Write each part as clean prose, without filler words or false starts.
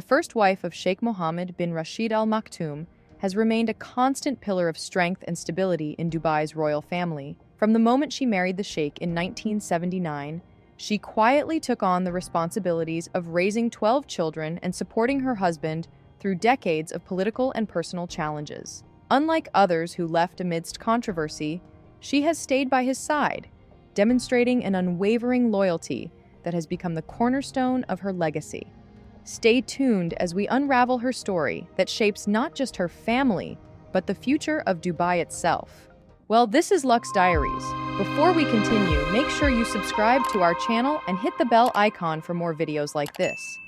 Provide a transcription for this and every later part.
first wife of Sheikh Mohammed bin Rashid Al Maktoum, has remained a constant pillar of strength and stability in Dubai's royal family. From the moment she married the Sheikh in 1979, she quietly took on the responsibilities of raising 12 children and supporting her husband through decades of political and personal challenges. Unlike others who left amidst controversy, she has stayed by his side, demonstrating an unwavering loyalty that has become the cornerstone of her legacy. Stay tuned as we unravel her story that shapes not just her family, but the future of Dubai itself. Well, this is Lux Diaries. Before we continue, make sure you subscribe to our channel and hit the bell icon for more videos like this.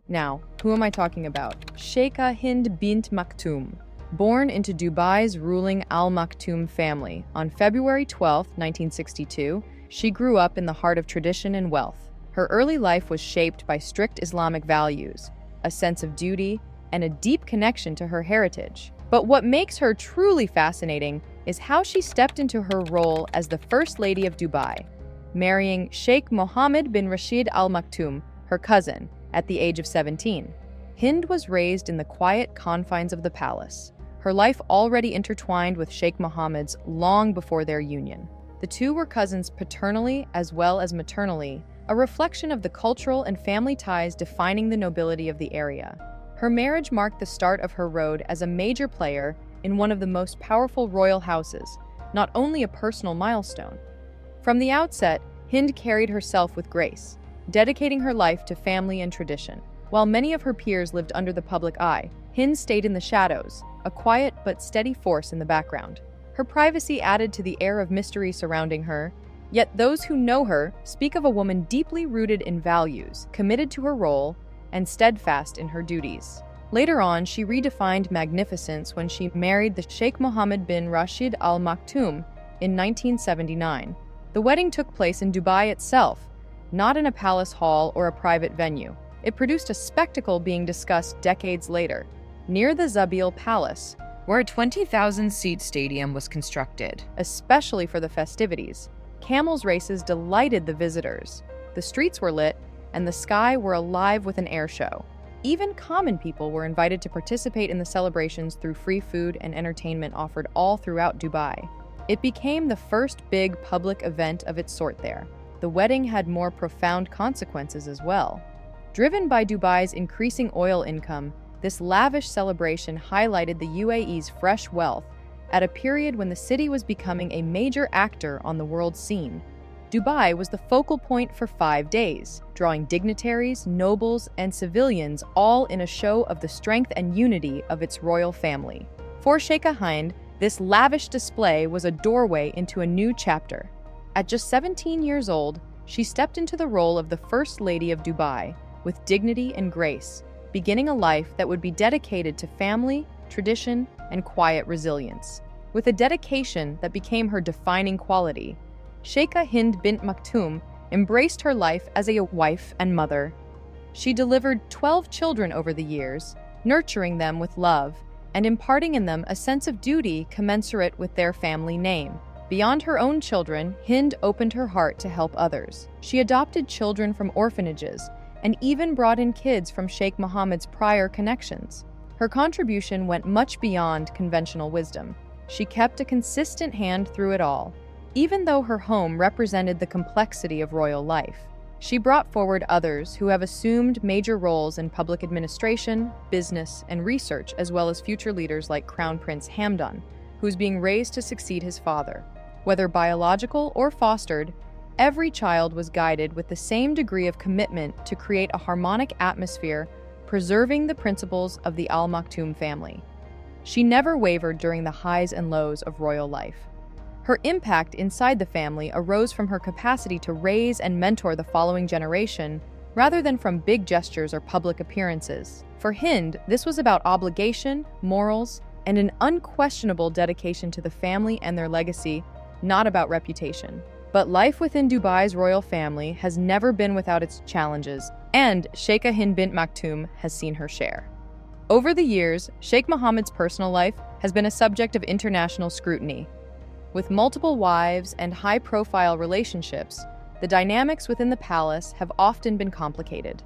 Now, who am I talking about? Sheikha Hind bint Maktoum. Born into Dubai's ruling Al Maktoum family on February 12, 1962, she grew up in the heart of tradition and wealth. Her early life was shaped by strict Islamic values, a sense of duty, and a deep connection to her heritage. But what makes her truly fascinating is how she stepped into her role as the First Lady of Dubai, marrying Sheikh Mohammed bin Rashid Al Maktoum, her cousin, at the age of 17. Hind was raised in the quiet confines of the palace, her life already intertwined with Sheikh Mohammed's long before their union. The two were cousins paternally as well as maternally, a reflection of the cultural and family ties defining the nobility of the area. Her marriage marked the start of her road as a major player in one of the most powerful royal houses, not only a personal milestone. From the outset, Hind carried herself with grace, dedicating her life to family and tradition. While many of her peers lived under the public eye, Hind stayed in the shadows, a quiet but steady force in the background. Her privacy added to the air of mystery surrounding her, yet those who know her speak of a woman deeply rooted in values, committed to her role, and steadfast in her duties. Later on, she redefined magnificence when she married the Sheikh Mohammed bin Rashid Al Maktoum in 1979. The wedding took place in Dubai itself, not in a palace hall or a private venue. It produced a spectacle being discussed decades later, near the Zabil Palace, where a 20,000-seat stadium was constructed, especially for the festivities. Camels races delighted the visitors. The streets were lit, and the sky were alive with an air show. Even common people were invited to participate in the celebrations through free food and entertainment offered all throughout Dubai. It became the first big public event of its sort there. The wedding had more profound consequences as well. Driven by Dubai's increasing oil income, this lavish celebration highlighted the UAE's fresh wealth at a period when the city was becoming a major actor on the world scene. Dubai was the focal point for 5 days, drawing dignitaries, nobles, and civilians all in a show of the strength and unity of its royal family. For Sheikha Hind, this lavish display was a doorway into a new chapter. At just 17 years old, she stepped into the role of the First Lady of Dubai with dignity and grace, beginning a life that would be dedicated to family, tradition, and quiet resilience. With a dedication that became her defining quality, Sheikha Hind bint Maktoum embraced her life as a wife and mother. She delivered 12 children over the years, nurturing them with love and imparting in them a sense of duty commensurate with their family name. Beyond her own children, Hind opened her heart to help others. She adopted children from orphanages and even brought in kids from Sheikh Mohammed's prior connections. Her contribution went much beyond conventional wisdom. She kept a consistent hand through it all, even though her home represented the complexity of royal life. She brought forward others who have assumed major roles in public administration, business, and research, as well as future leaders like Crown Prince Hamdan, who's being raised to succeed his father. Whether biological or fostered, every child was guided with the same degree of commitment to create a harmonic atmosphere, preserving the principles of the Al Maktoum family. She never wavered during the highs and lows of royal life. Her impact inside the family arose from her capacity to raise and mentor the following generation, rather than from big gestures or public appearances. For Hind, this was about obligation, morals, and an unquestionable dedication to the family and their legacy, not about reputation. But life within Dubai's royal family has never been without its challenges, and Sheikha Hind bint Maktoum has seen her share. Over the years, Sheikh Mohammed's personal life has been a subject of international scrutiny. With multiple wives and high-profile relationships, the dynamics within the palace have often been complicated.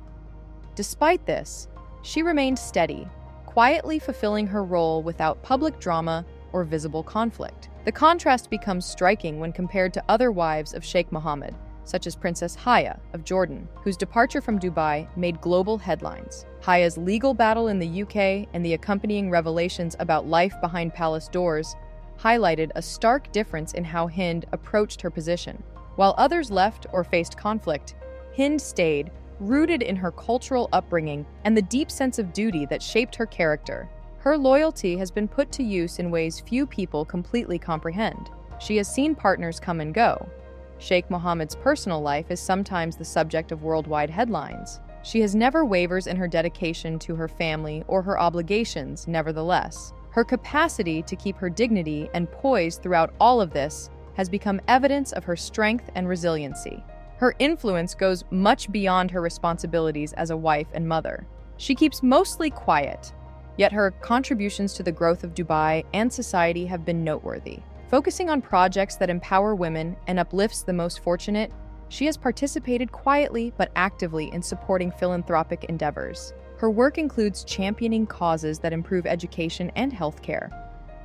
Despite this, She remained steady, quietly fulfilling her role without public drama or visible conflict. The contrast becomes striking when compared to other wives of Sheikh Mohammed, such as Princess Hiya of Jordan, whose departure from Dubai made global headlines. Hiya's legal battle in the UK and the accompanying revelations about life behind palace doors highlighted a stark difference in how Hind approached her position. While others left or faced conflict, Hind stayed, rooted in her cultural upbringing and the deep sense of duty that shaped her character. Her loyalty has been put to use in ways few people completely comprehend. She has seen partners come and go. Sheikh Mohammed's personal life is sometimes the subject of worldwide headlines. She has never wavers in her dedication to her family or her obligations, nevertheless. Her capacity to keep her dignity and poise throughout all of this has become evidence of her strength and resiliency. Her influence goes much beyond her responsibilities as a wife and mother. She keeps mostly quiet, yet her contributions to the growth of Dubai and society have been noteworthy. Focusing on projects that empower women and uplifts the most fortunate, she has participated quietly but actively in supporting philanthropic endeavors. Her work includes championing causes that improve education and healthcare,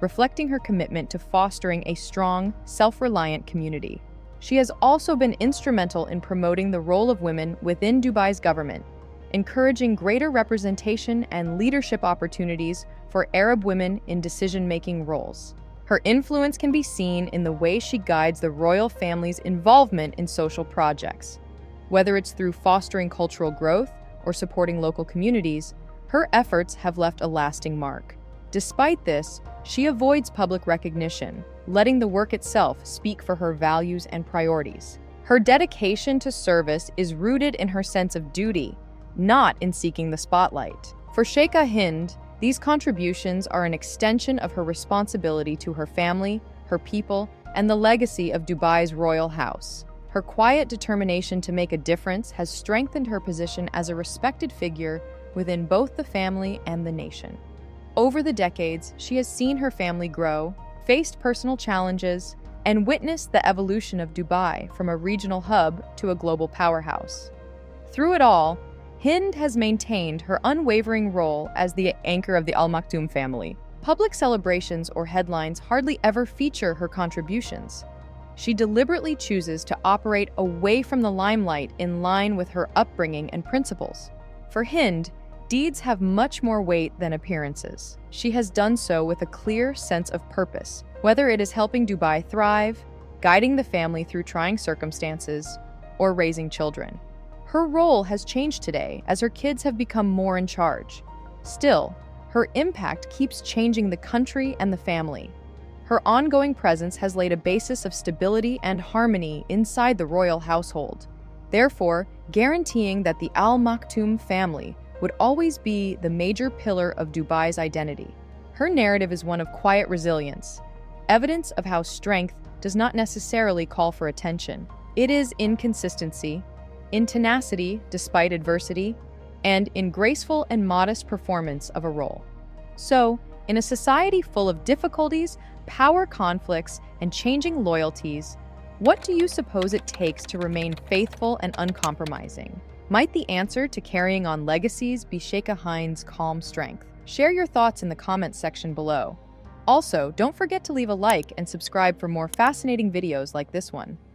reflecting her commitment to fostering a strong, self-reliant community. She has also been instrumental in promoting the role of women within Dubai's government, encouraging greater representation and leadership opportunities for Arab women in decision-making roles. Her influence can be seen in the way she guides the royal family's involvement in social projects. Whether it's through fostering cultural growth or supporting local communities, her efforts have left a lasting mark. Despite this, she avoids public recognition, letting the work itself speak for her values and priorities. Her dedication to service is rooted in her sense of duty, not in seeking the spotlight. For Sheikha Hind, these contributions are an extension of her responsibility to her family, her people, and the legacy of Dubai's royal house. Her quiet determination to make a difference has strengthened her position as a respected figure within both the family and the nation. Over the decades, she has seen her family grow, faced personal challenges, and witnessed the evolution of Dubai from a regional hub to a global powerhouse. Through it all, Hind has maintained her unwavering role as the anchor of the Al Maktoum family. Public celebrations or headlines hardly ever feature her contributions. She deliberately chooses to operate away from the limelight in line with her upbringing and principles. For Hind, deeds have much more weight than appearances. She has done so with a clear sense of purpose, whether it is helping Dubai thrive, guiding the family through trying circumstances, or raising children. Her role has changed today as her kids have become more in charge. Still, her impact keeps changing the country and the family. Her ongoing presence has laid a basis of stability and harmony inside the royal household, therefore guaranteeing that the Al Maktoum family would always be the major pillar of Dubai's identity. Her narrative is one of quiet resilience, evidence of how strength does not necessarily call for attention. It is in consistency, in tenacity despite adversity, and in graceful and modest performance of a role. So, in a society full of difficulties, power conflicts, and changing loyalties, what do you suppose it takes to remain faithful and uncompromising? Might the answer to carrying on legacies be Sheikha Hind's calm strength? Share your thoughts in the comments section below. Also, don't forget to leave a like and subscribe for more fascinating videos like this one.